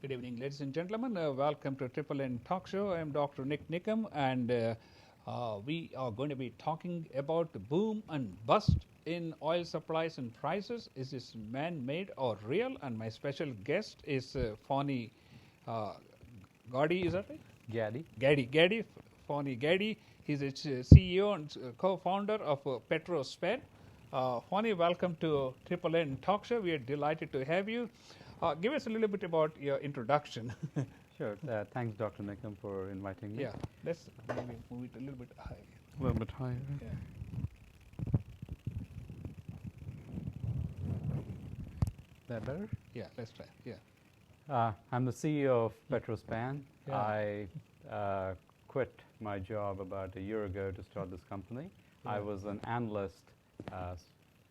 Good evening, ladies and gentlemen. Welcome to Triple N Talk Show. I am Dr. NIKAM, and we are going to be talking about the boom and bust in oil supplies and prices. Is this man-made or real? And my special guest is Phani Gaddie, is that right? Gaddie, Phani Gaddie. He's a CEO and co-founder of PetroSped. Phani, welcome to Triple N Talk Show. We are delighted to have you. Give us a little bit about your introduction. Sure. Thanks, Dr. Nikam, for inviting me. Yeah, let's maybe move it a little bit higher. A little bit higher. Yeah. That better? Yeah, let's try. Yeah. I'm the CEO of PetroSpan. Yeah. I quit my job about a year ago to start this company. Yeah. I was an analyst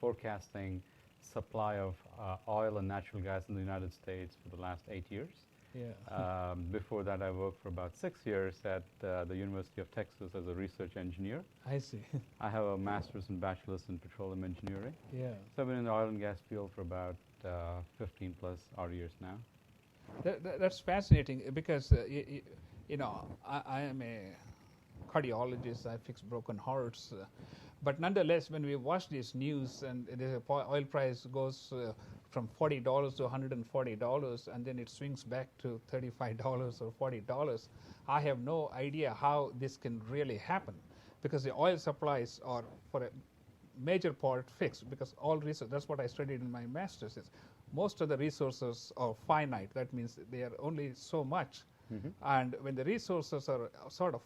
forecasting supply of oil and natural gas in the United States for the last 8 years. Yeah. Before that, I worked for about 6 years at the University of Texas as a research engineer. I see. I have a master's and bachelor's in petroleum engineering. Yeah. So I've been in the oil and gas field for about 15 plus odd years now. That's fascinating because, you know, I am a cardiologist. I fix broken hearts. But nonetheless, when we watch this news and the oil price goes from $40 to $140 and then it swings back to $35 or $40, I have no idea how this can really happen, because the oil supplies are for a major part fixed, because all resources, that's what I studied in my master's, is most of the resources are finite. That means they are only so much. Mm-hmm. And when the resources are sort of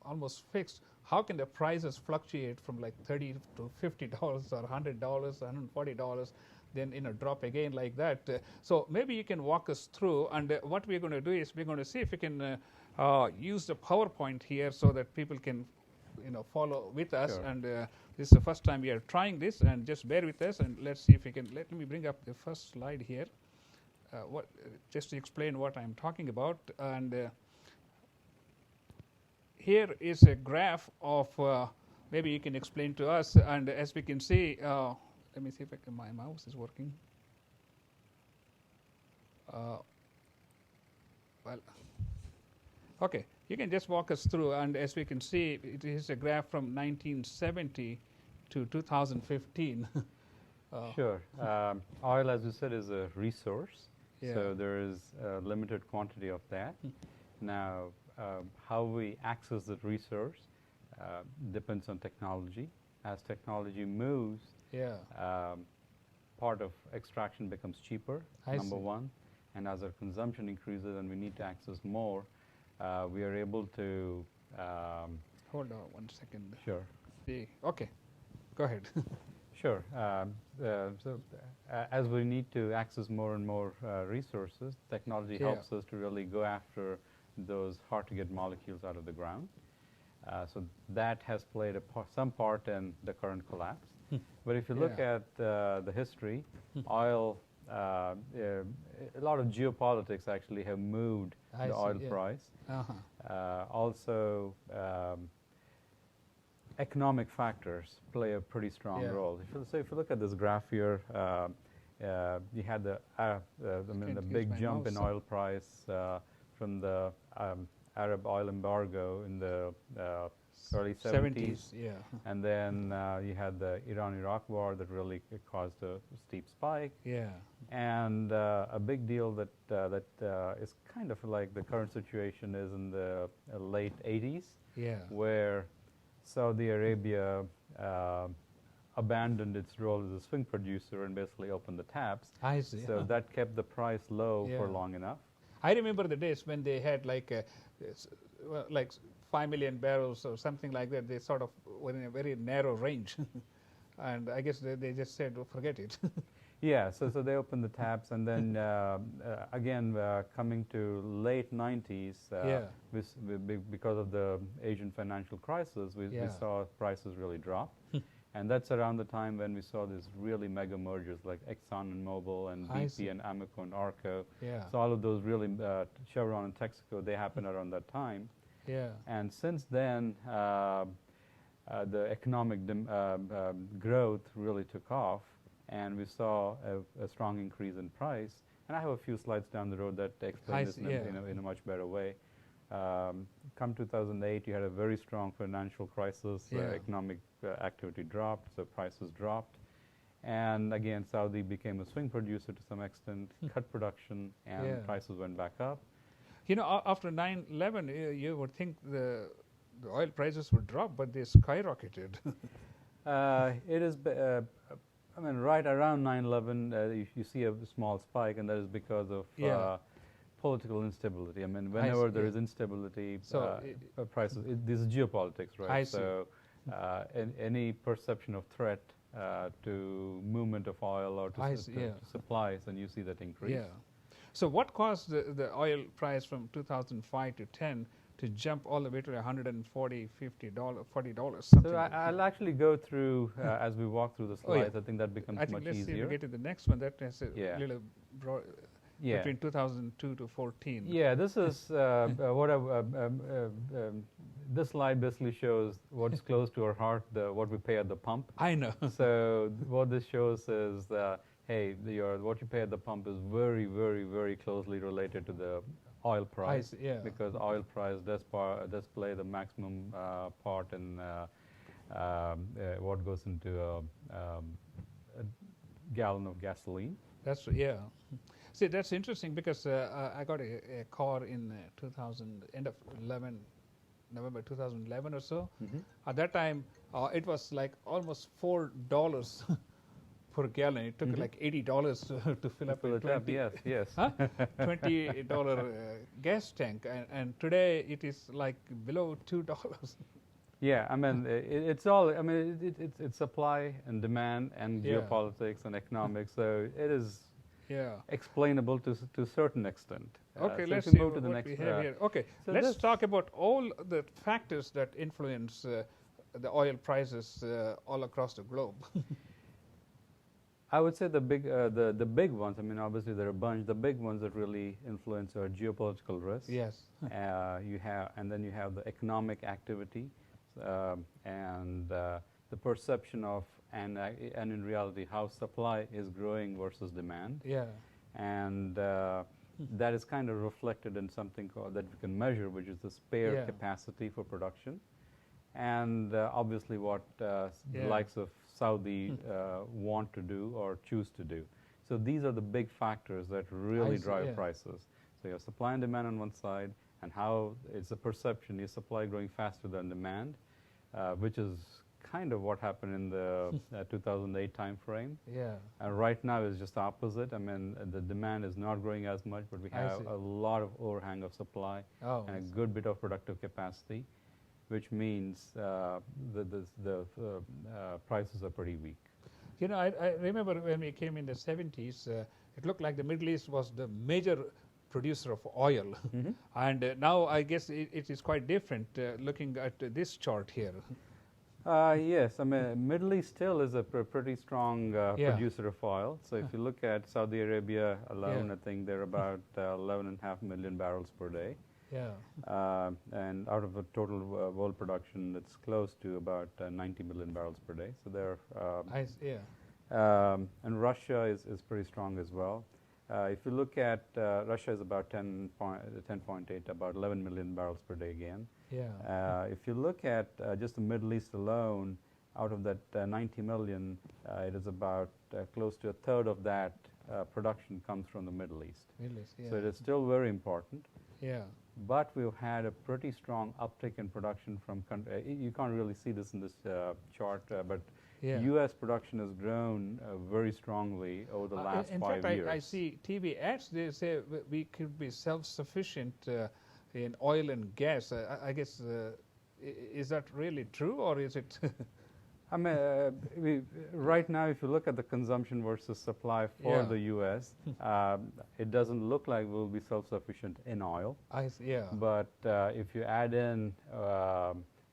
almost fixed, how can the prices fluctuate from like $30 to $50 or $100, $140, then drop again like that? So maybe you can walk us through. And what we're going to do is we're going to see if we can use the PowerPoint here so that people can, follow with us. Sure. And this is the first time we are trying this. And just bear with us and let's see if we can. Let me bring up the first slide here. Just to explain what I'm talking about. And here is a graph of, maybe you can explain to us. And as we can see, let me see if my mouse is working. Well, okay, you can just walk us through. And as we can see, it is a graph from 1970 to 2015. Sure. Oil, as you said, is a resource. Yeah. So there is a limited quantity of that. Now, how we access that resource depends on technology. As technology moves, Yeah. Part of extraction becomes cheaper, I number see. one. And as our consumption increases and we need to access more, we are able to... Hold on 1 second. Sure. Okay, go ahead. Sure. As we need to access more and more resources, technology Yeah. helps us to really go after those hard-to-get molecules out of the ground. So that has played some part in the current collapse. But if you look Yeah. at the history, oil, a lot of geopolitics actually have moved I the see, oil yeah. price. Uh-huh. Also, economic factors play a pretty strong Yeah. role. If you look at this graph here, you had the big my jump in mouse. oil price from the Arab oil embargo in the early 70s. Yeah. And then you had the Iran-Iraq war that really caused a steep spike. Yeah. And a big deal that is kind of like the current situation is in the late 80s, Yeah. where Saudi Arabia abandoned its role as a swing producer and basically opened the taps. I see. So that kept the price low for Yeah. long enough. I remember the days when they had like 5 million barrels or something like that. They sort of were in a very narrow range. And I guess they just said, oh, forget it. Yeah, so they opened the taps, and then again, coming to late 90s, Yeah. because of the Asian financial crisis, we Yeah. saw prices really drop. And that's around the time when we saw these really mega mergers like Exxon and Mobil and I BP see. and Amoco and Arco. Yeah. So all of those really, Chevron and Texaco, they happened around that time. Yeah. And since then, the economic growth really took off, and we saw a strong increase in price. And I have a few slides down the road that explain this in a much better way. Come 2008, you had a very strong financial crisis. Economic activity dropped, so prices dropped. And again, Saudi became a swing producer to some extent, cut production, and prices went back up. You know, after 9/11, you would think the oil prices would drop, but they skyrocketed. It is, I mean, right around 9/11, you see a small spike, and that is because of political instability. I mean, whenever there is instability, so prices, this is geopolitics, right? So any perception of threat to movement of oil or to supplies, and you see that increase. Yeah. So what caused the oil price from 2005 to 10 to jump all the way to $140, $50, $40, something? So I'll actually go through as we walk through the slides. I think that becomes much easier. I think let's see if we get to the next one. That has a little broad, between 2002 to 14. Yeah, this is this slide basically shows what's close to our heart, what we pay at the pump. I know. So what this shows is hey, what you pay at the pump is very, very, very closely related to the oil price, because oil price does play the maximum part in what goes into a gallon of gasoline. That's See, that's interesting because I got a car in end of November 2011 or so. At that time, it was like almost $4 per gallon. It took like $80 to fill up a $20 gas tank, and today it is like below $2. Yeah, I mean, it's all. I mean, it's supply and demand and geopolitics and economics. So it is explainable to a certain extent. Okay, so let's see move to the what next. We have here. Okay, so let's talk about all the factors that influence the oil prices all across the globe. I would say the big ones. I mean, obviously there are a bunch. The big ones that really influence are geopolitical risks. Yes. And then you have the economic activity, and the perception of and in reality how supply is growing versus demand. Yeah. And that is kind of reflected in something that we can measure, which is the spare capacity for production, and obviously what the likes of Saudi want to do or choose to do. So these are the big factors that really drive prices. So you have supply and demand on one side, and how it's a perception, is supply growing faster than demand, which is kind of what happened in the 2008 time frame. Yeah. And right now it's just the opposite. I mean, the demand is not growing as much, but we have a lot of overhang of supply and a good bit of productive capacity, which means the prices are pretty weak. You know, I remember when we came in the 70s, it looked like the Middle East was the major producer of oil. And now I guess it is quite different looking at this chart here. Yes, I mean, Middle East still is a pretty strong producer of oil. So if you look at Saudi Arabia alone, I think they're about 11.5 million barrels per day. Yeah. And out of a total world production, that's close to about 90 million barrels per day. So they're and Russia is pretty strong as well. If you look at Russia is about 10.8, about 11 million barrels per day again. Yeah. If you look at just the Middle East alone, out of that 90 million, it is about close to a third of that production comes from the Middle East. So it is still very important. Yeah. But we've had a pretty strong uptick in production from you can't really see this in this chart, but U.S. production has grown very strongly over the last 5 years. In fact, I see TV ads, they say we could be self-sufficient in oil and gas. I guess, is that really true, or is it? I mean, right now, if you look at the consumption versus supply for the U.S., it doesn't look like we'll be self-sufficient in oil. But if you add in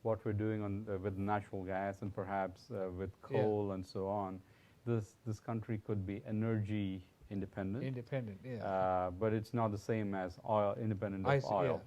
what we're doing with natural gas and perhaps with coal and so on, this country could be energy independent. But it's not the same as oil, independent of oil.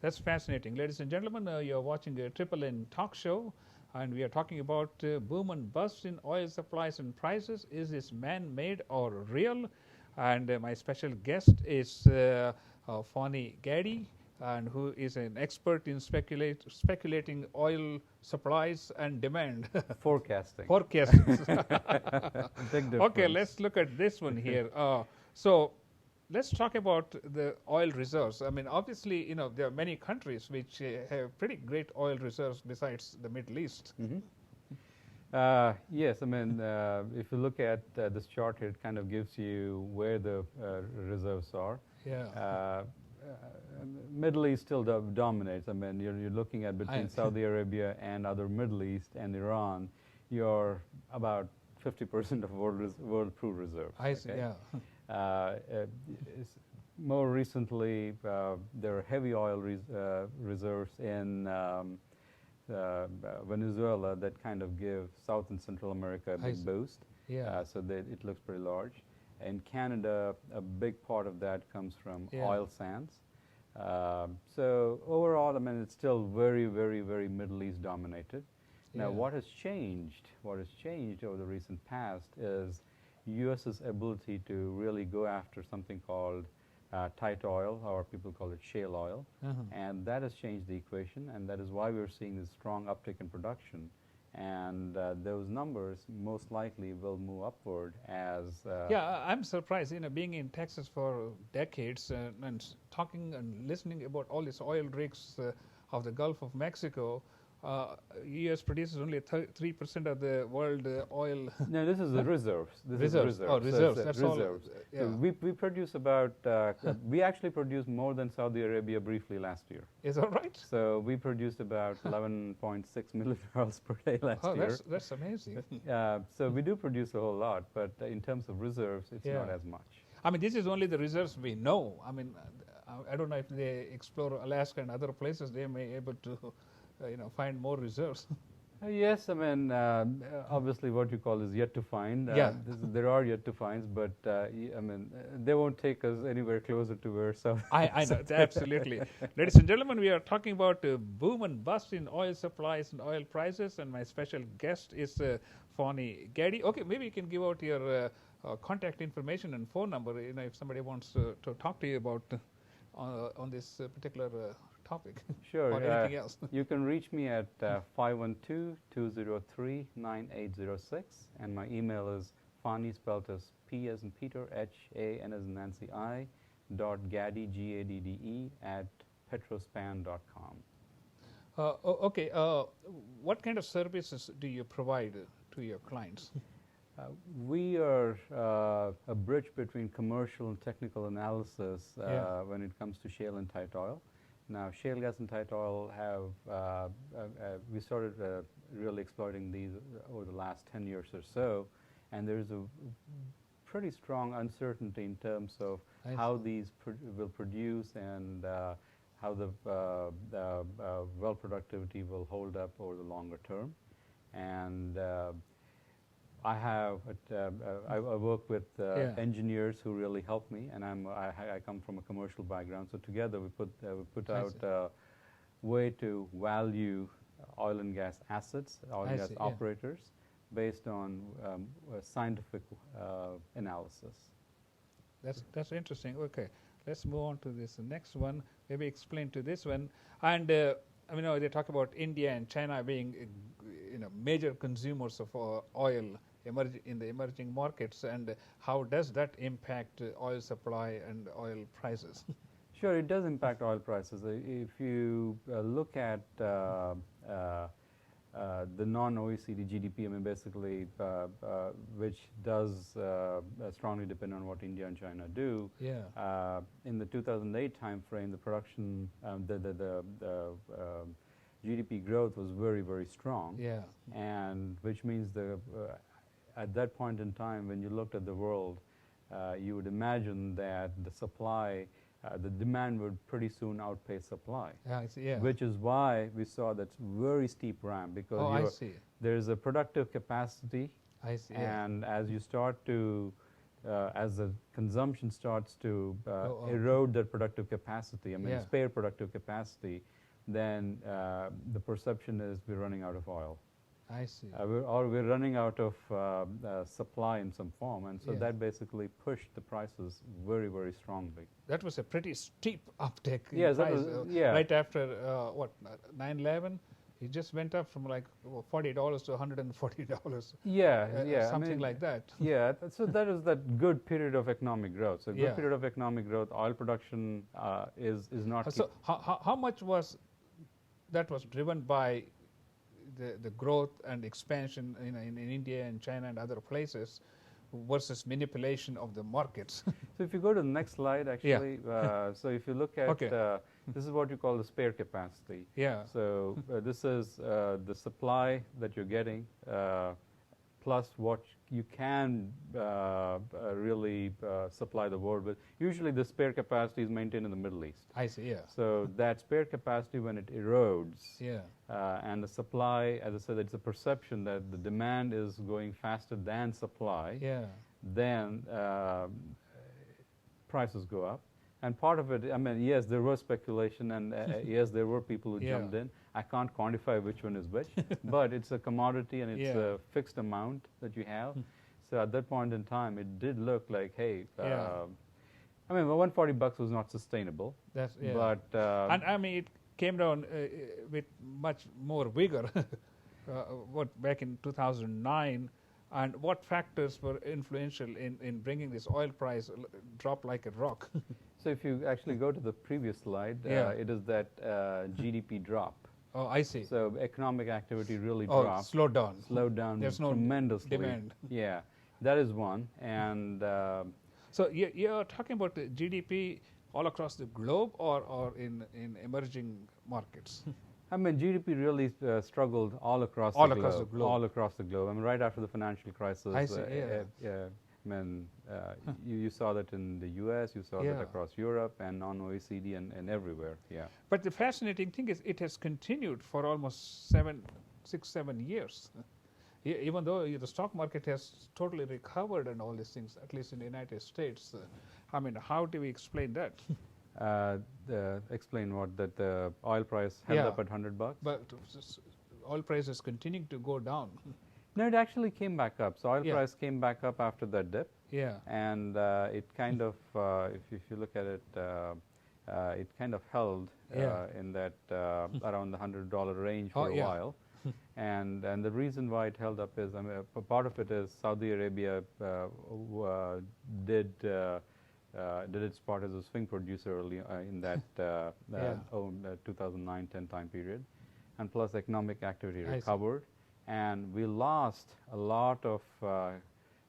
That's fascinating. Ladies and gentlemen, you're watching a Triple N talk show. And we are talking about boom and bust in oil supplies and prices. Is this man-made or real? And my special guest is Phani Gaddie, and who is an expert in speculating oil supplies and demand. Forecasting. Forecasting. Big difference. Okay, let's look at this one here. So let's talk about the oil reserves. I mean, obviously, there are many countries which have pretty great oil reserves besides the Middle East. Mm-hmm. Yes, I mean, if you look at this chart here, it kind of gives you where the reserves are. Yeah. Middle East still dominates. I mean, you're looking at between Saudi Arabia and other Middle East and Iran, you're about 50% of world crude reserves. I see, okay? yeah. More recently, there are heavy oil reserves in Venezuela that kind of give South and Central America a big boost. Yeah. So it looks pretty large. In Canada, a big part of that comes from oil sands. So overall, I mean, it's still very, very, very Middle East dominated. Now, what has changed? What has changed over the recent past is U.S.'s ability to really go after something called tight oil, or people call it shale oil, and that has changed the equation, and that is why we're seeing this strong uptick in production. And those numbers most likely will move upward as... yeah, I'm surprised, being in Texas for decades and talking and listening about all these oil rigs of the Gulf of Mexico. U.S. produces only 3% of the world oil. No, this is the reserves. This reserves. Is reserves. Oh, reserves. So that's reserves. all. Yeah. So we produce about, we actually produced more than Saudi Arabia briefly last year. Is that right? So we produced about 11.6 million barrels per day last year. That's amazing. So we do produce a whole lot, but in terms of reserves, it's not as much. I mean, this is only the reserves we know. I mean, I don't know if they explore Alaska and other places, they may be able to find more reserves. Yes, I mean, obviously what you call is yet to find. There are yet to finds, but I mean, they won't take us anywhere closer to where South. I know, absolutely. Ladies and gentlemen, we are talking about boom and bust in oil supplies and oil prices, and my special guest is Phani Gaddie. Okay, maybe you can give out your contact information and phone number, if somebody wants to talk to you about on this particular topic. Sure. Or anything else. You can reach me at 512-203-9806, and my email is Phani, spelled as P as in Peter, H-A-N as in Nancy, I, .Gaddie, G-A-D-D-E, @petrospan.com. Okay. What kind of services do you provide to your clients? We are a bridge between commercial and technical analysis when it comes to shale and tight oil. Now, shale gas and tight oil have, we started really exploiting these over the last 10 years or so, and there's a pretty strong uncertainty in terms of how these will produce and how the well productivity will hold up over the longer term. And I work with engineers who really help me, and I come from a commercial background. So together we put out a way to value oil and gas assets, oil and gas operators, based on scientific analysis. That's interesting. Okay, let's move on to this next one. Maybe explain to this one. And I mean, they talk about India and China being major consumers of oil in the emerging markets, and how does that impact oil supply and oil prices? Sure, it does impact oil prices. If you look at the non-OECD GDP, I mean, basically, which does strongly depend on what India and China do. Yeah. In the 2008 timeframe, the production, the GDP growth was very, very strong. Yeah. And which means at that point in time, when you looked at the world, you would imagine that the supply, the demand would pretty soon outpace supply. I see, yeah. Which is why we saw that very steep ramp, because there's a productive capacity. I see. And as you start to, as the consumption starts to erode that productive capacity, I mean, spare productive capacity, then the perception is we're running out of oil. I see. We're running out of supply in some form, and so Yeah. that basically pushed the prices very, very strongly. That was a pretty steep uptick in Yes, that price. was- yeah. Right after, 9/11, it just went up from like $40 to $140. Yeah, Something like that. Yeah, so that is that good period of economic growth. So good Yeah. period of economic growth, oil production is not. So how much was that was driven by the growth and expansion in India and China and other places versus manipulation of the markets? So if you go to the next slide, actually, so if you look at, Okay. This is what you call the spare capacity. Yeah. So this is the supply that you're getting, plus what you can really supply the world with. Usually the spare capacity is maintained in the Middle East. I see, yeah. So that spare capacity, when it erodes, Yeah. and the supply, as I said, it's a perception that the demand is going faster than supply, Yeah. then prices go up. And part of it, I mean, yes, there was speculation, and yes, there were people who Yeah. jumped in. I can't quantify which one is which, but it's a commodity and it's Yeah. a fixed amount that you have. So at that point in time, it did look like, hey, Yeah. I mean, $140 was not sustainable, That's, yeah. but And I mean, it came down with much more vigor. Back in 2009, and what factors were influential in bringing this oil price drop like a rock? so if you actually go to the previous slide, Yeah. it is that GDP drop. Oh, I see. So economic activity really Oh, dropped. slowed down. Slowed down There's no tremendously. demand. Yeah, that is one. And So you're talking about the GDP all across the globe, or in emerging markets? I mean, GDP really struggled all across All the across globe. the globe. All across the globe. I mean, right after the financial crisis. I see, yeah. I mean, you saw that in the U.S., you saw that Yeah. across Europe and on OECD and everywhere. Yeah. But the fascinating thing is it has continued for almost 6, 7 years. Even though the stock market has totally recovered and all these things, at least in the United States. I mean, how do we explain that? Explain what, that the oil price held Yeah. up at $100? But oil prices continuing to go down. No, it actually came back up. So oil Yeah. price came back up after that dip. Yeah. And it kind of, if you look at it, it kind of held Yeah. in that around the $100 range for Oh, a yeah. while. And the reason why it held up is, I mean, a part of it is Saudi Arabia did its part as a swing producer early in that Yeah. 2009-10 time period, and plus economic activity I see. recovered, and we lost a lot of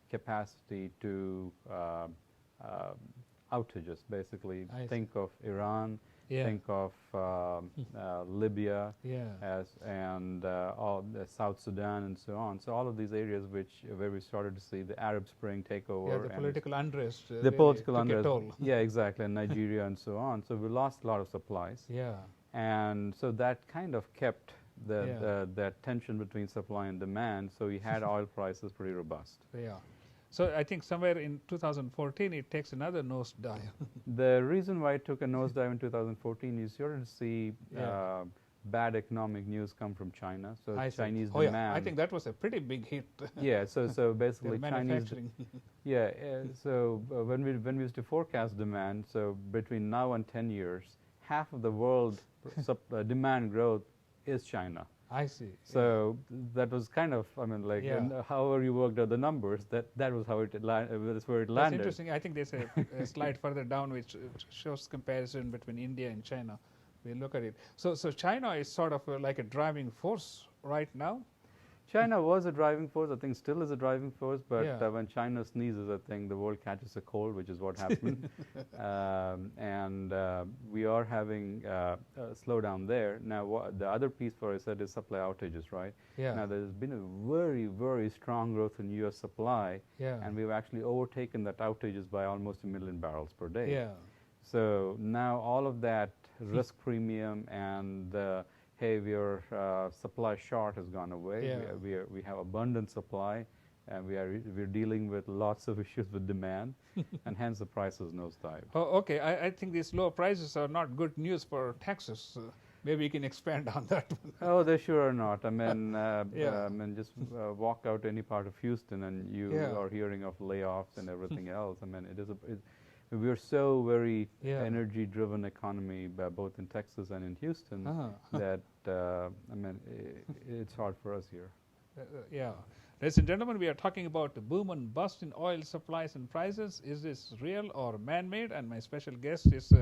capacity to outages. Basically, I see. think of Iran, Yeah. think of Libya, Yeah. and all the South Sudan and so on. So all of these areas where we started to see the Arab Spring take over. Yeah, the and political unrest. the really political took a unrest. toll. Yeah, exactly, and Nigeria and so on. So we lost a lot of supplies. Yeah. And so that kind of kept Yeah. that tension between supply and demand. So we had oil prices pretty robust. Yeah. So I think somewhere in 2014 it takes another nosedive. The reason why it took a nosedive in 2014 is you started to see Yeah. bad economic news come from China. So I see. Chinese Oh, demand. yeah. I think that was a pretty big hit. Yeah. So basically The Chinese. manufacturing. Yeah. So when we used to forecast demand, so between now and 10 years, half of the world demand growth is China. I see. So that was kind of, I mean, like, Yeah. and however you worked out the numbers, that was how that's where it That's landed. interesting. I think there's a slide further down which shows comparison between India and China. We look at it. So China is sort of like a driving force right now. China was a driving force. I think still is a driving force. But Yeah. when China sneezes, I think the world catches a cold, which is what happened. And we are having a slowdown there. Now, the other piece for I said is supply outages, right? Yeah. Now, there's been a very, very strong growth in U.S. supply. Yeah. And we've actually overtaken that outages by almost 1 million barrels per day. Yeah. So now all of that risk premium and hey, your supply short has gone away. Yeah. We have abundant supply, and we're dealing with lots of issues with demand, and hence the prices nosedive. Oh, okay. I think these low prices are not good news for Texas. maybe you can expand on that one. Oh, they sure are not. I mean, just walk out any part of Houston, and you are hearing of layoffs and everything else. I mean, we are so very energy-driven economy, both in Texas and in Houston, that I mean, it's hard for us here. Yeah. Ladies and gentlemen, we are talking about the boom and bust in oil supplies and prices. Is this real or man-made? And my special guest is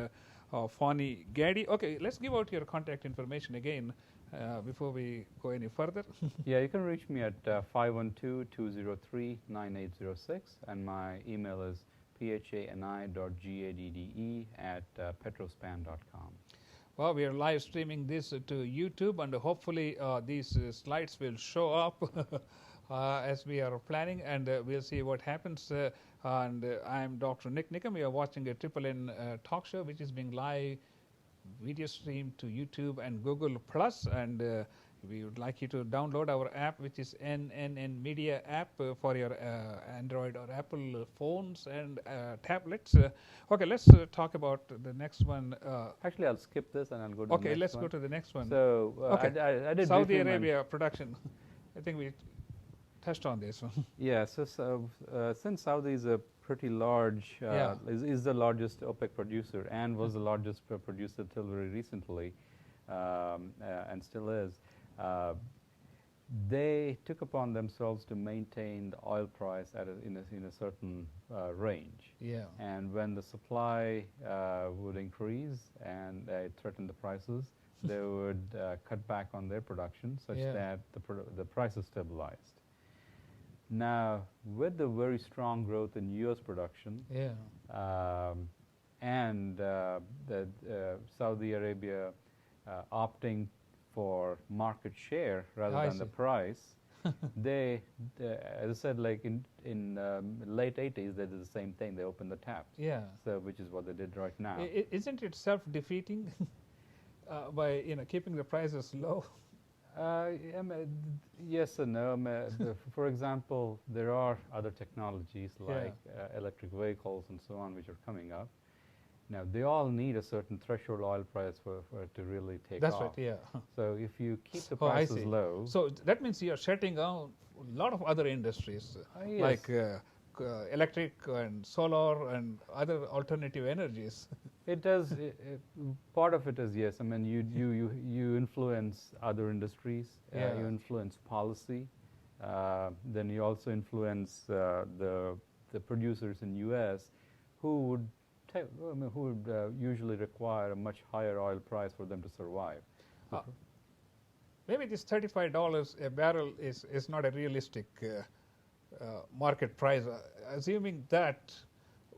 Phani Gaddie. Okay, let's give out your contact information again before we go any further. Yeah, you can reach me at 512-203-9806, and my email is phani.gaddde@petrospan.com. Well, we are live streaming this to YouTube, and hopefully these slides will show up as we are planning, and we'll see what happens. And I'm Dr. NIKAM. We are watching a Triple N talk show, which is being live video streamed to YouTube and Google Plus, and we would like you to download our app, which is NNN Media app for your Android or Apple phones and tablets. Okay, let's talk about the next one. Actually, I'll skip this and I'll go to the next one. Okay, let's go to the next one. So, okay. I did Saudi Arabia production. I think we touched on this one. Yeah, so since Saudi is a pretty large, is the largest OPEC producer and was the largest producer till very recently, and still is, they took upon themselves to maintain the oil price at in a certain range. Yeah. And when the supply would increase and it threatened the prices, they would cut back on their production such that the prices stabilized. Now, with the very strong growth in U.S. production, and Saudi Arabia opting for market share rather than the price, they, as I said, like in late 80s, they did the same thing. They opened the taps. Yeah. So, which is what they did right now. Isn't it self-defeating by keeping the prices low? Yes and no. For example, there are other technologies like electric vehicles and so on which are coming up. Now, they all need a certain threshold oil price for it to really take off. That's right, yeah. So if you keep the prices low... So that means you are shutting down a lot of other industries like electric and solar and other alternative energies. It does. Part of it is, yes. I mean, you influence other industries. You influence policy. Then you also influence the producers in U.S. who would usually require a much higher oil price for them to survive. Maybe this $35 a barrel is not a realistic market price. Assuming that,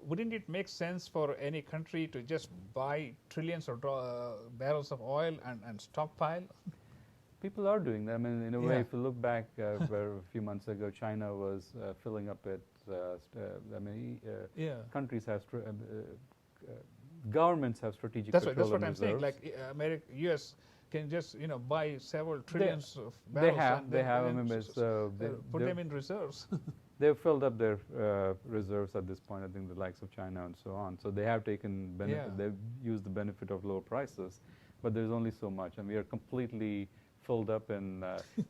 wouldn't it make sense for any country to just buy trillions of barrels of oil and stockpile? People are doing that. I mean, in a way, if you look back where a few months ago, China was filling up its, countries have, governments have strategic petroleum That's what I'm reserves. saying. Like U.S. can just, buy several trillions of barrels. They have. Put them in reserves. They've filled up their reserves at this point, I think the likes of China and so on. So they have taken benefit, they've used the benefit of lower prices, but there's only so much, and we are completely filled up in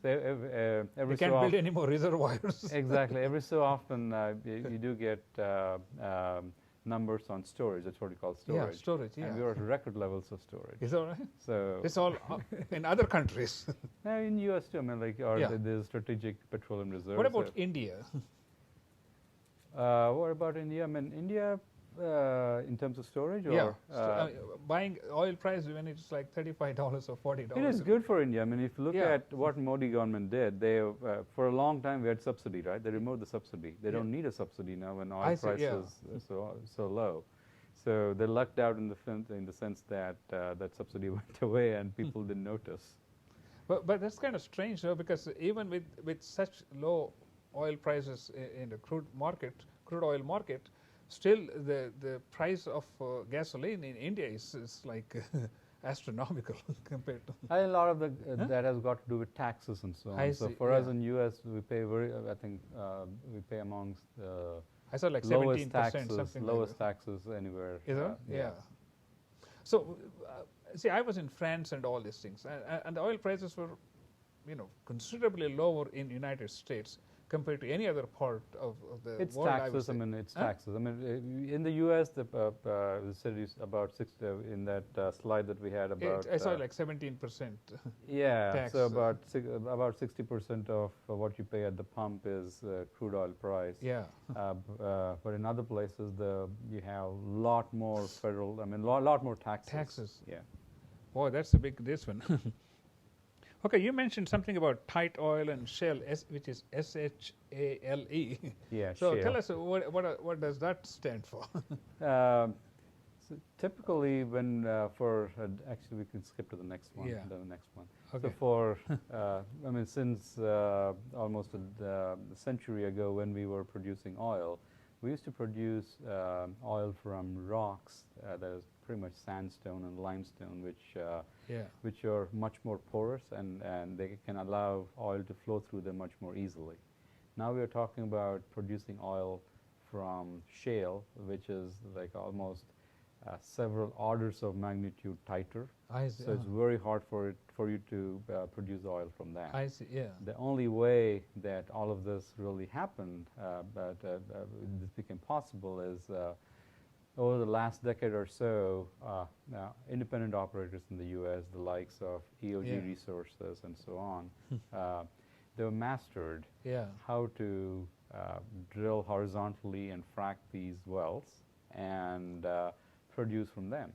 every you can't build any more reservoirs. Exactly. Every so often you do get numbers on storage. That's what we call storage. Yeah, storage, and we're at record levels of storage. Is that right? So it's all in other countries. No, in U.S. too. I mean, like, there's strategic petroleum reserves. What about India? What about India? I mean, India, in terms of storage, or buying oil price when it's like $35 or $40. It is good for India. I mean, if you look at what Modi government did, they for a long time we had subsidy, right? They removed the subsidy. They don't need a subsidy now when oil prices so low. So they lucked out in the sense that that subsidy went away and people didn't notice. But that's kind of strange, though, because even with such low oil prices in the crude oil market, still the price of gasoline in India is like astronomical compared to. A lot of that has got to do with taxes and so on. So for us in U.S., we pay we pay amongst I saw like lowest 17%, something lowest taxes anywhere. Is that? Yeah. So see, I was in France and all these things, and the oil prices were, considerably lower in United States compared to any other part of the It's world. taxes. I mean, it's taxes. I mean, in the U.S., the city is about 6 in that slide that we had about. I saw like 17%. Yeah, tax, so about 60% of what you pay at the pump is crude oil price. Yeah. But in other places, you have a lot more federal. I mean, lot more taxes. Taxes. Yeah. Boy, that's a big this one. Okay, you mentioned something about tight oil and shale, which is SHALE. Yeah. So shale. tell us what does that stand for? So typically, when actually we can skip to the next one. Yeah. The next one. Okay. So for I mean, since almost a century ago, when we were producing oil, we used to produce oil from rocks that is pretty much sandstone and limestone, which are much more porous and they can allow oil to flow through them much more easily. Now we are talking about producing oil from shale, which is like almost several orders of magnitude tighter. I see. So it's very hard for you to produce oil from that. I see. Yeah. The only way that all of this really happened, but this became possible, is over the last decade or so, independent operators in the U.S., the likes of EOG Resources and so on, they were mastered how to drill horizontally and frack these wells and produce from them.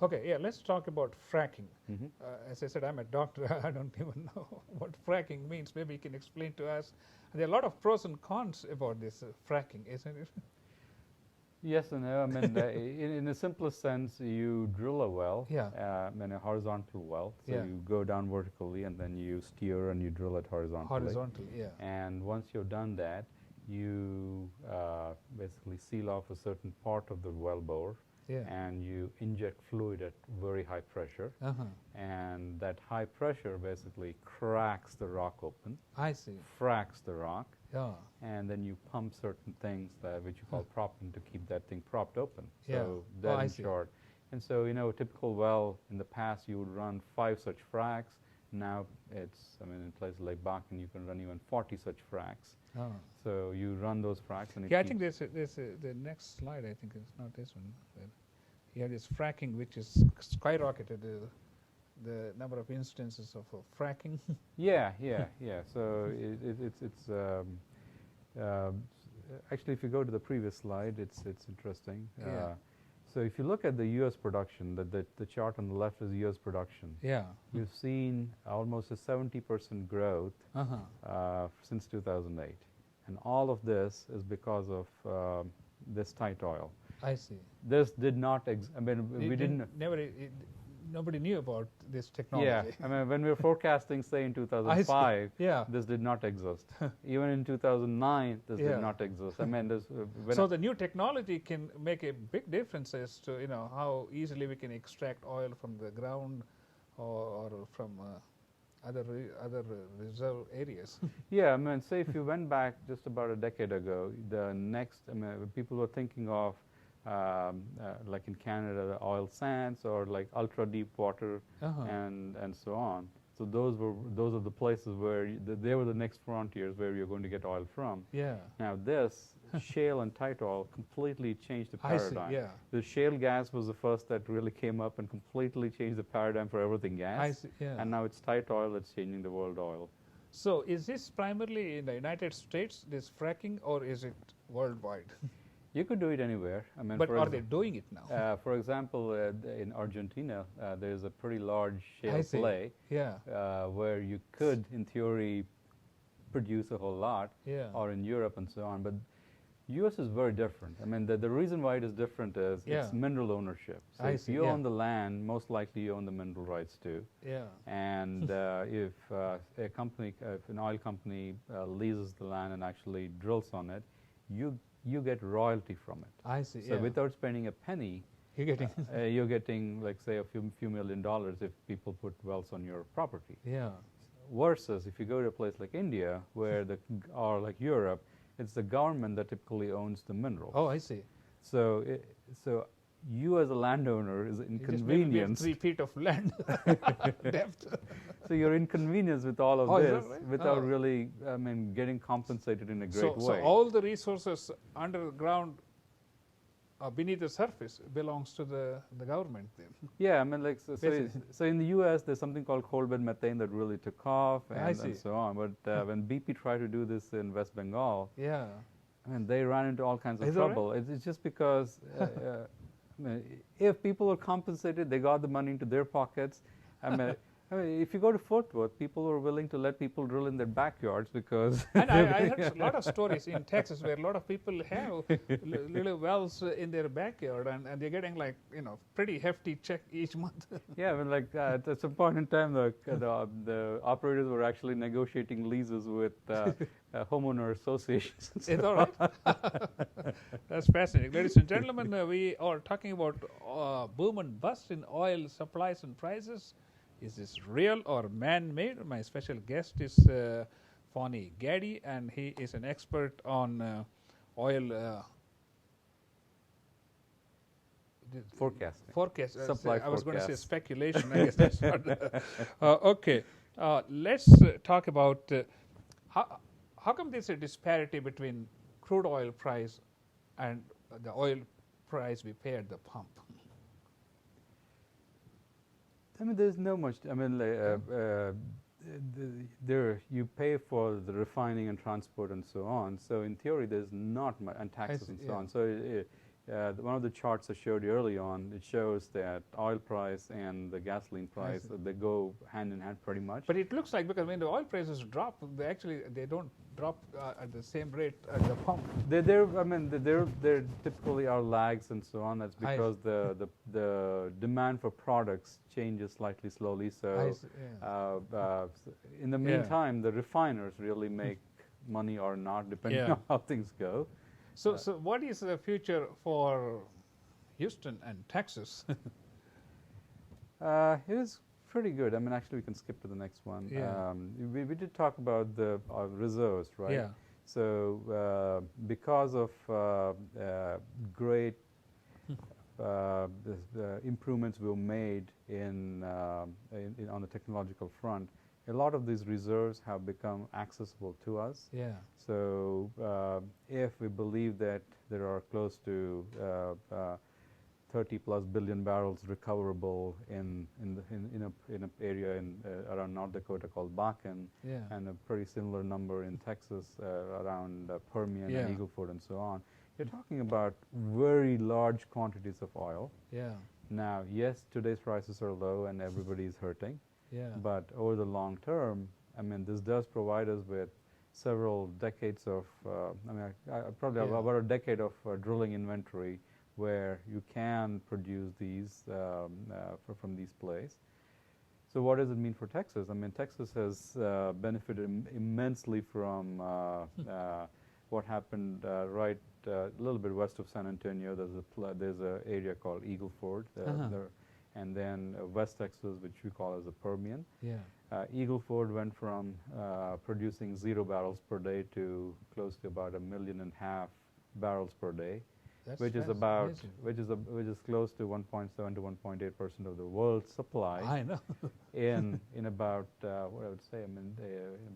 Okay, yeah, let's talk about fracking. Mm-hmm. As I said, I'm a doctor. I don't even know what fracking means. Maybe you can explain to us. There are a lot of pros and cons about this fracking, isn't it? Yes and no. I mean, in the simplest sense, you drill a well, in a horizontal well. So you go down vertically, and then you steer and you drill it horizontally. Horizontally, yeah. And once you've done that, you basically seal off a certain part of the well bore, and you inject fluid at very high pressure. And that high pressure basically cracks the rock open. I see. Fracks the rock. Yeah. And then you pump certain things which you call propping to keep that thing propped open. Yeah. So that in short. And so, a typical well in the past, you would run 5 such fracks. Now it's, in places like Bakken, you can run even 40 such fracks. Oh. So you run those fracks. And I think there's the next slide, I think it's not this one. You have this fracking, which is skyrocketed, the number of instances of fracking. Yeah. So it's actually, if you go to the previous slide, it's interesting. So if you look at the U.S. production, the chart on the left is U.S. production. Yeah. You've seen almost a 70% growth since 2008. And all of this is because of this tight oil. I see. This did not, we didn't. Nobody knew about this technology. Yeah, when we were forecasting, say, in 2005, this did not exist. Even in 2009, this did not exist. So the new technology can make a big difference as to how easily we can extract oil from the ground or from other reserve areas. Yeah, say if you went back just about a decade ago, the next, people were thinking of like in Canada, the oil sands or like ultra deep water and so on. So those are the places where they were the next frontiers where you're going to get oil from. Yeah. Now this shale and tight oil completely changed the paradigm. I see, yeah. The shale gas was the first that really came up and completely changed the paradigm for everything gas. I see, yeah. And now it's tight oil that's changing the world oil. So is this primarily in the United States, this fracking, or is it worldwide? You could do it anywhere. But are they doing it now? For example, in Argentina, there is a pretty large shale play where you could, in theory, produce a whole lot, or in Europe and so on. But U.S. is very different. The reason why it is different is it's mineral ownership. So if you own the land, most likely you own the mineral rights too. Yeah. And if an oil company leases the land and actually drills on it, you get royalty from it. I see. So without spending a penny, you're getting, like, say, a few $1 million if people put wells on your property. Yeah. Versus if you go to a place like India, or like Europe, it's the government that typically owns the minerals. Oh, I see. So you as a landowner is inconvenienced. 3 feet of land depth. So you're inconvenienced with all of this right? without really, I mean, getting compensated in a great way. So all the resources underground, beneath the surface, belongs to the government then. Yeah, I mean, like, so in the U.S., there's something called coal bed methane that really took off and so on. But when BP tried to do this in West Bengal, yeah, I mean, they ran into all kinds of trouble. Right? It's just because I mean, if people were compensated, they got the money into their pockets. I mean, if you go to Fort Worth, people were willing to let people drill in their backyards because. And I heard a lot of stories in Texas where a lot of people have little wells in their backyard, and they're getting like pretty hefty check each month. Yeah, I mean, like at some point in time, the operators were actually negotiating leases with homeowner associations. It's all right. That's fascinating, ladies and gentlemen. We are talking about boom and bust in oil supplies and prices. Is this real or man-made? My special guest is Phani Gaddie, and he is an expert on oil forecasting. Supply I was going to say speculation. I guess that's not. Okay, let's talk about how come there's a disparity between crude oil price and the oil price we pay at the pump? I mean, there's no much. I mean, you pay for the refining and transport and so on. So in theory, there's not much, and taxes and so on. So one of the charts I showed you early on, it shows that oil price and the gasoline price, they go hand in hand pretty much. But it looks like, because when the oil prices drop, they don't drop at the same rate at the pump. There typically are lags and so on. That's because the demand for products changes slightly slowly. So in the meantime, the refiners really make money or not, depending on how things go. So what is the future for Houston and Texas? It is pretty good. I mean, actually, we can skip to the next one. Yeah. We did talk about the reserves, right? Yeah. So because of great improvements we made on the technological front, a lot of these reserves have become accessible to us. Yeah. So if we believe that there are close to 30+ billion barrels recoverable in an area around North Dakota called Bakken, and a pretty similar number in Texas around Permian and Eagle Ford and so on, you're talking about very large quantities of oil. Yeah. Now, yes, today's prices are low and everybody is hurting. Yeah. But over the long term, I mean, this does provide us with several decades of, probably about a decade of drilling inventory where you can produce these from these plays. So what does it mean for Texas? I mean, Texas has benefited immensely from what happened right a little bit west of San Antonio. There's an area called Eagle Ford. And then West Texas, which we call as the Permian. Yeah. Eagle Ford went from producing 0 barrels per day to close to about 1.5 million barrels per day, which is close to 1.7 to 1.8% of the world's supply. I know. in about what I would say, in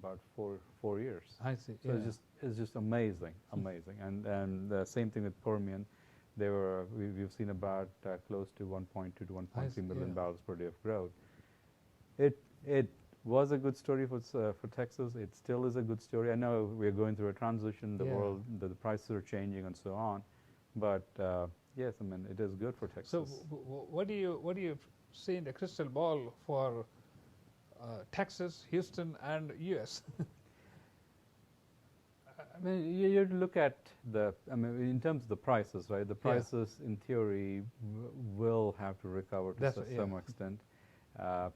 about four years. I see. So it's just amazing. And the same thing with Permian. We've seen about close to 1.2 to 1.3 million barrels per day of growth. It was a good story for Texas. It still is a good story. I know we're going through a transition. The world, the prices are changing and so on. But yes, I mean, it is good for Texas. So what do you see in the crystal ball for Texas, Houston, and U.S.? I mean, you have to look at in terms of the prices, right? The prices, in theory, will have to recover to some extent.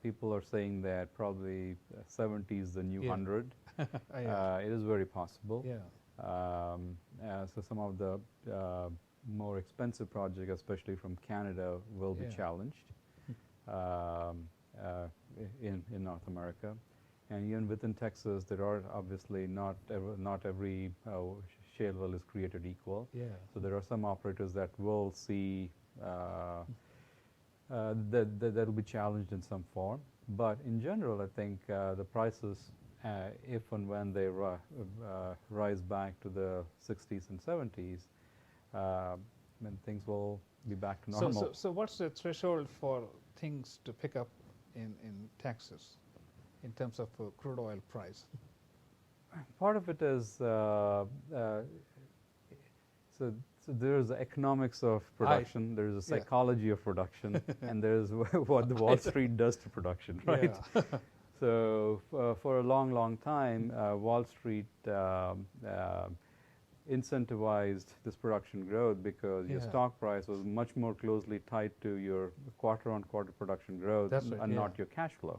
People are saying that probably 70 is the new 100. It is very possible. Yeah. So some of the more expensive projects, especially from Canada, will be challenged in North America. And even within Texas, there are obviously not every shale well is created equal. Yeah. So there are some operators that will see that will be challenged in some form. But in general, I think the prices, if and when they rise back to the 60s and 70s, then things will be back to normal. So what's the threshold for things to pick up in Texas in terms of crude oil price? Part of it is so there's the economics of production, there's the psychology of production, and there's what the Wall Street does to production, right? Yeah. So for a long, long time, Wall Street incentivized this production growth because your stock price was much more closely tied to your quarter-on-quarter production growth and not your cash flow.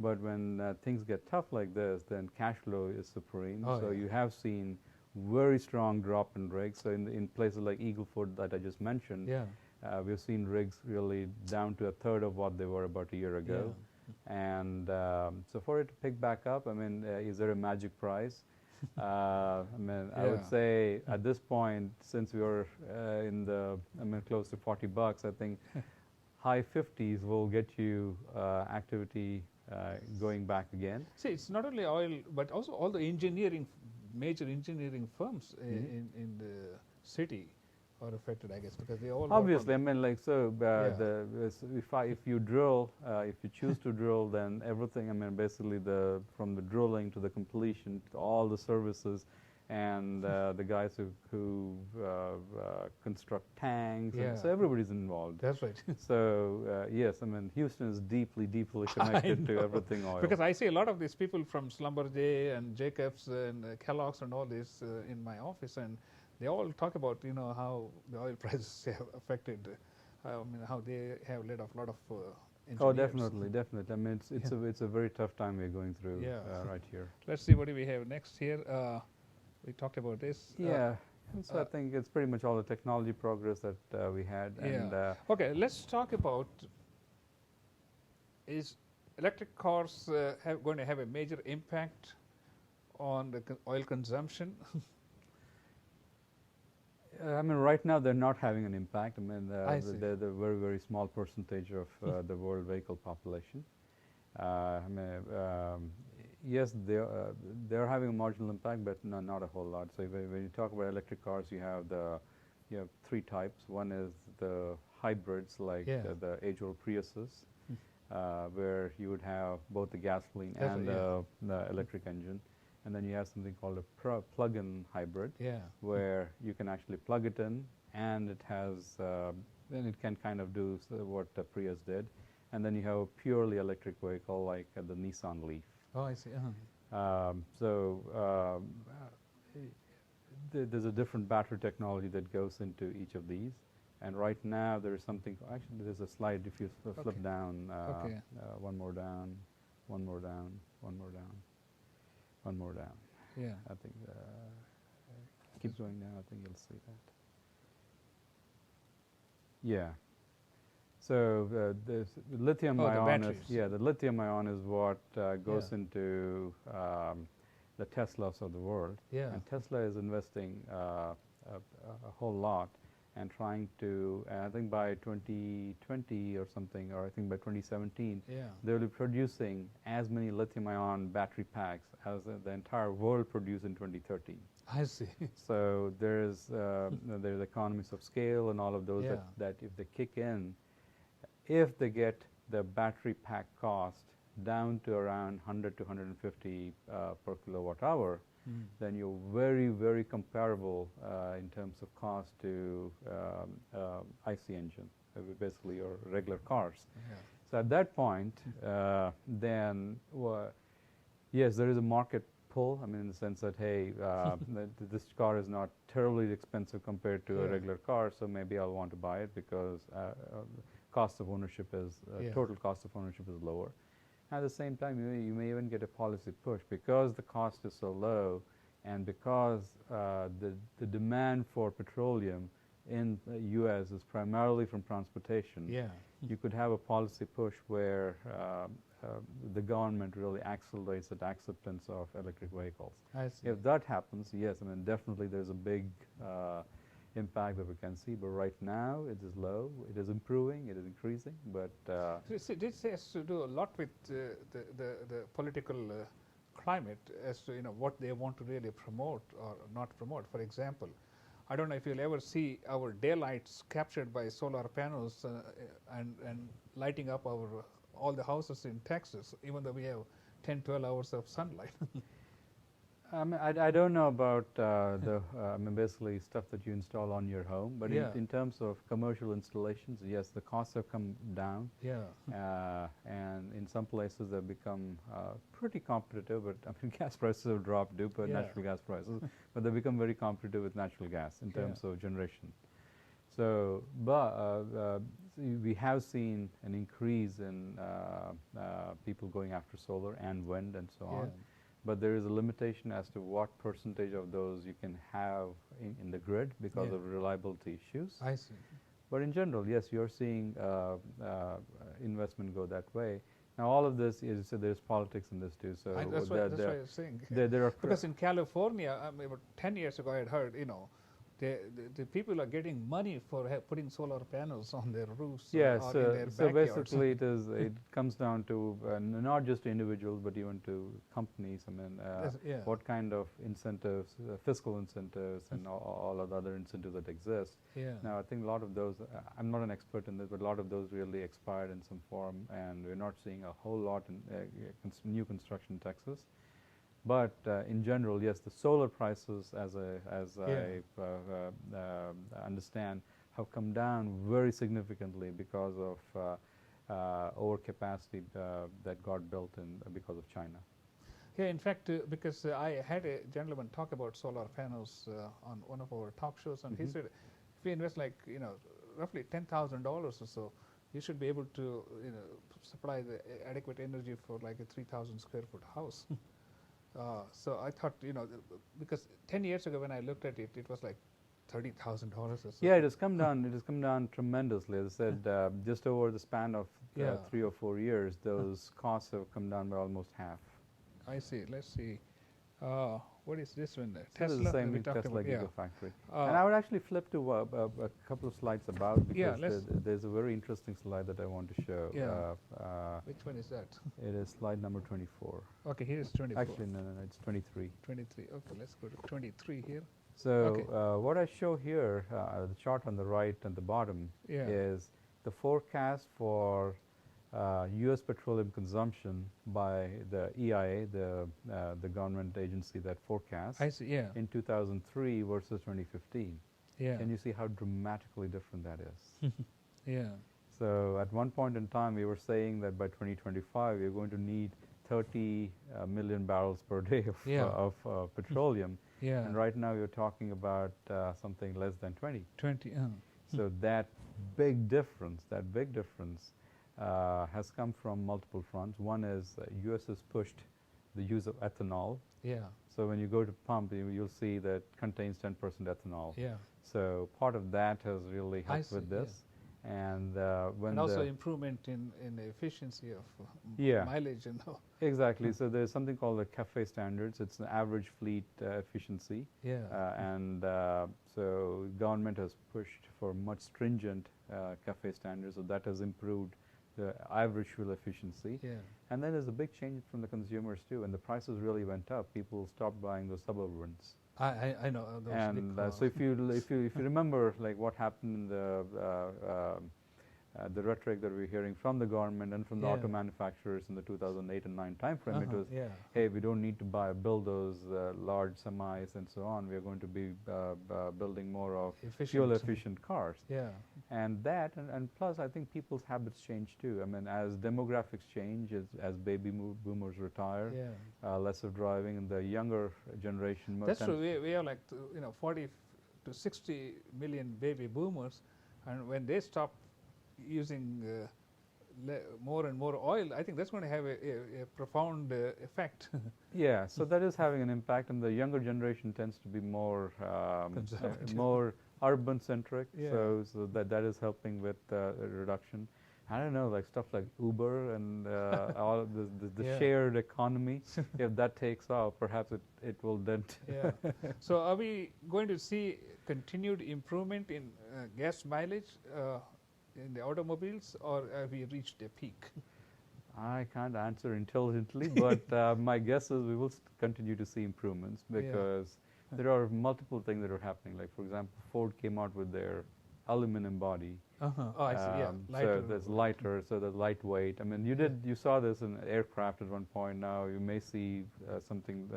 But when things get tough like this, then cash flow is supreme. So you have seen very strong drop in rigs. So in places like Eagle Ford that I just mentioned, we've seen rigs really down to a third of what they were about a year ago. And so for it to pick back up, I mean, is there a magic price? I mean, I would say at this point, since we are in the, close to $40, I think high 50s will get you activity going back again. See, it's not only oil, but also all the major engineering firms in the city are affected, I guess, because they all obviously. I mean, like if you drill, if you choose to drill, then everything. I mean, basically from the drilling to the completion to all the services, and the guys who construct tanks. And so everybody's involved. That's right. So yes, I mean, Houston is deeply, deeply connected to everything oil. Because I see a lot of these people from Schlumberger and Jacobs and Kellogg's and all this in my office, and they all talk about, how the oil prices have affected, how they have laid off a lot of engineers. Oh, definitely. I mean, it's a very tough time we're going through right here. Let's see what do we have next here. We talked about this. Yeah. So I think it's pretty much all the technology progress that we had. And okay, let's talk about, is electric cars going to have a major impact on the oil consumption? I mean, right now they're not having an impact. I mean, they're the very, very small percentage of the world vehicle population. I mean, yes, they're having a marginal impact, but not a whole lot. So when you talk about electric cars, you have three types. One is the hybrids, like the age-old Priuses, where you would have both the gasoline and the electric engine. And then you have something called a plug-in hybrid, where you can actually plug it in, and it has, then it can kind of do what the Prius did. And then you have a purely electric vehicle like the Nissan Leaf. Oh, I see. There's a different battery technology that goes into each of these. And right now there is something, actually there's a slide if you flip down, one more down, one more down, one more down. One more down. Yeah. I think keep going down. I think you'll see that. Yeah. So the lithium ion is the lithium ion is what goes into the Teslas of the world. Yeah. And Tesla is investing a whole lot and trying to, I think by 2020 or something, or I think by 2017, they will be producing as many lithium-ion battery packs as the entire world produced in 2013. I see. So there's economies of scale and all of those that if they kick in, if they get the battery pack cost down to around 100 to 150 per kilowatt hour, then you're very, very comparable in terms of cost to IC engine, basically your regular cars. So at that point, then yes, there is a market pull. I mean, in the sense that hey, this car is not terribly expensive compared to a regular car, so maybe I'll want to buy it because cost of ownership is total cost of ownership is lower. At the same time, you may even get a policy push because the cost is so low, and because the demand for petroleum in the U.S. is primarily from transportation. You could have a policy push where the government really accelerates the acceptance of electric vehicles. I see. If that happens, yes, I mean definitely there's a big impact that we can see. But right now, it is low. It is improving. It is increasing. But this has to do a lot with the political climate as to what they want to really promote or not promote. For example, I don't know if you'll ever see our daylights captured by solar panels and lighting up all the houses in Texas, even though we have 10, 12 hours of sunlight. I don't know about basically stuff that you install on your home, but in terms of commercial installations, yes, the costs have come down. Yeah. And in some places they've become pretty competitive, but gas prices have dropped due to natural gas prices, but they've become very competitive with natural gas in terms of generation. So, but we have seen an increase in people going after solar and wind and so on. But there is a limitation as to what percentage of those you can have in the grid because of reliability issues. I see. But in general, yes, you're seeing investment go that way. Now, all of this is, there's politics in this too. So that's what I was saying. There are because in California, about 10 years ago, I had heard, the people are getting money for putting solar panels on their roofs or in their backyards. So basically it comes down to not just individuals but even to companies. What kind of incentives, fiscal incentives and all of the other incentives that exist. Now I think a lot of those, I'm not an expert in this, but a lot of those really expired in some form, and we're not seeing a whole lot in new construction in Texas. But in general, yes, the solar prices, as I understand, have come down very significantly because of overcapacity that got built in because of China. Yeah, in fact, because I had a gentleman talk about solar panels on one of our talk shows, and he said, if you invest roughly $10,000 or so, you should be able to supply the adequate energy for like a 3,000 square foot house. So I thought, because 10 years ago when I looked at it, it was like $30,000 or so. Yeah, it has come down. It has come down tremendously. As I said, just over the span of 3 or 4 years, those costs have come down by almost half. I see. Let's see. What is this one? Tesla. This is the same Tesla Gigafactory. And I would actually flip to a couple of slides about, because there's a very interesting slide that I want to show. Which one is that? It is slide number 24. Okay, here is 24. Actually, no, it's 23. 23. Okay, let's go to 23 here. So what I show here, the chart on the right and the bottom, is the forecast for U.S. petroleum consumption by the EIA, the government agency that forecasts. I see, in 2003 versus 2015. Can you see how dramatically different that is? So at one point in time, we were saying that by 2025, we're going to need 30 million barrels per day of petroleum. And right now, you're talking about something less than 20. So that big difference, has come from multiple fronts. One is U.S. has pushed the use of ethanol. So when you go to pump, you'll see that contains 10% ethanol. So part of that has really helped with this. And when also improvement in the efficiency of mileage and all. Exactly. So there's something called the CAFE standards. It's an average fleet efficiency. And so government has pushed for much stringent CAFE standards. So that has improved the average fuel efficiency. And then there's a big change from the consumers too. When the prices really went up, people stopped buying those Suburbans. I know those. And so if you remember like what happened in the rhetoric that we're hearing from the government and from the auto manufacturers in the 2008 and 9 timeframe, it was, hey, we don't need to build those large semis and so on. We are going to be building more of fuel-efficient cars. And that, and plus, I think people's habits change too. I mean, as demographics change, as baby boomers retire, less of driving, and the younger generation. That's true. We are like 40 to 60 million baby boomers, and when they stop using more and more oil, I think that's going to have a profound effect. So that is having an impact, and the younger generation tends to be more more urban centric. So that is helping with reduction. I don't know, like stuff like Uber and all of the Yeah. shared economy. If that takes off, perhaps it will then. Yeah. So are we going to see continued improvement in gas mileage in the automobiles, or have we reached a peak? I can't answer intelligently, but my guess is we will continue to see improvements because there are multiple things that are happening. Like, for example, Ford came out with their aluminum body. Oh, I see. Yeah. So that's lighter, so that's lightweight. I mean, you saw this in aircraft at one point. Now you may see something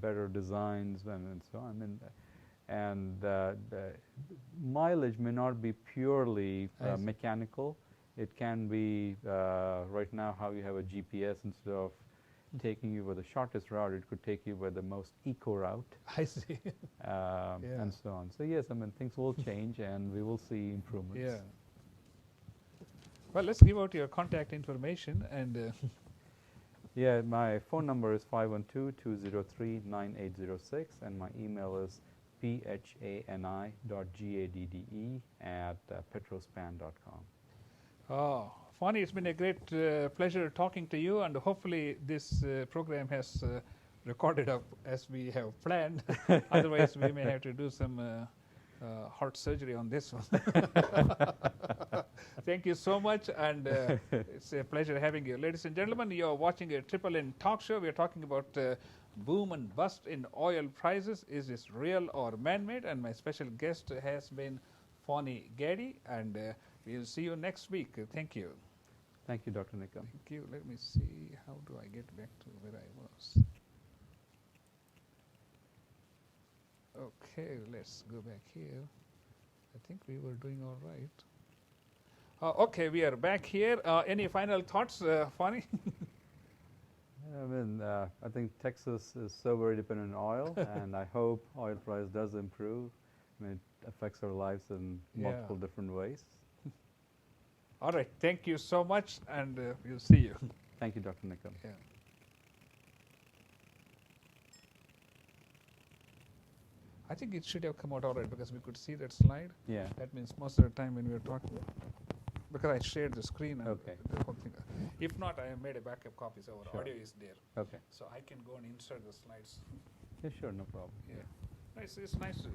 better designs and so on. I mean, and the mileage may not be purely mechanical. It can be right now how you have a GPS instead of taking you with the shortest route, it could take you with the most eco route. I see. And so on. So yes, I mean things will change and we will see improvements. Yeah. Well, let's give out your contact information and. Yeah, my phone number is 512-203-9806 and my email is phani.gaddee@petrospan.com. Oh, Phani, it's been a great pleasure talking to you, and hopefully this program has recorded up as we have planned. Otherwise, we may have to do some heart surgery on this one. Thank you so much, and it's a pleasure having you. Ladies and gentlemen, you are watching a Triple N talk show. We are talking about boom and bust in oil prices. Is this real or man-made? And my special guest has been Phani Gaddie, and we'll see you next week. Thank you. Thank you, Dr. Nikam. Thank you. Let me see. How do I get back to where I was? Okay, let's go back here. I think we were doing all right. Okay, we are back here. Any final thoughts, Phani? I mean, I think Texas is so very dependent on oil, and I hope oil price does improve. I mean, it affects our lives in multiple different ways. All right, thank you so much, and we'll see you. Thank you, Dr. Nikam. Yeah. I think it should have come out all right because we could see that slide. Yeah. That means most of the time when we were talking, because I shared the screen and the whole thing. If not, I have made a backup copy, so our audio is there. Okay. So I can go and insert the slides. Yeah, sure, no problem. Yeah. It's nice to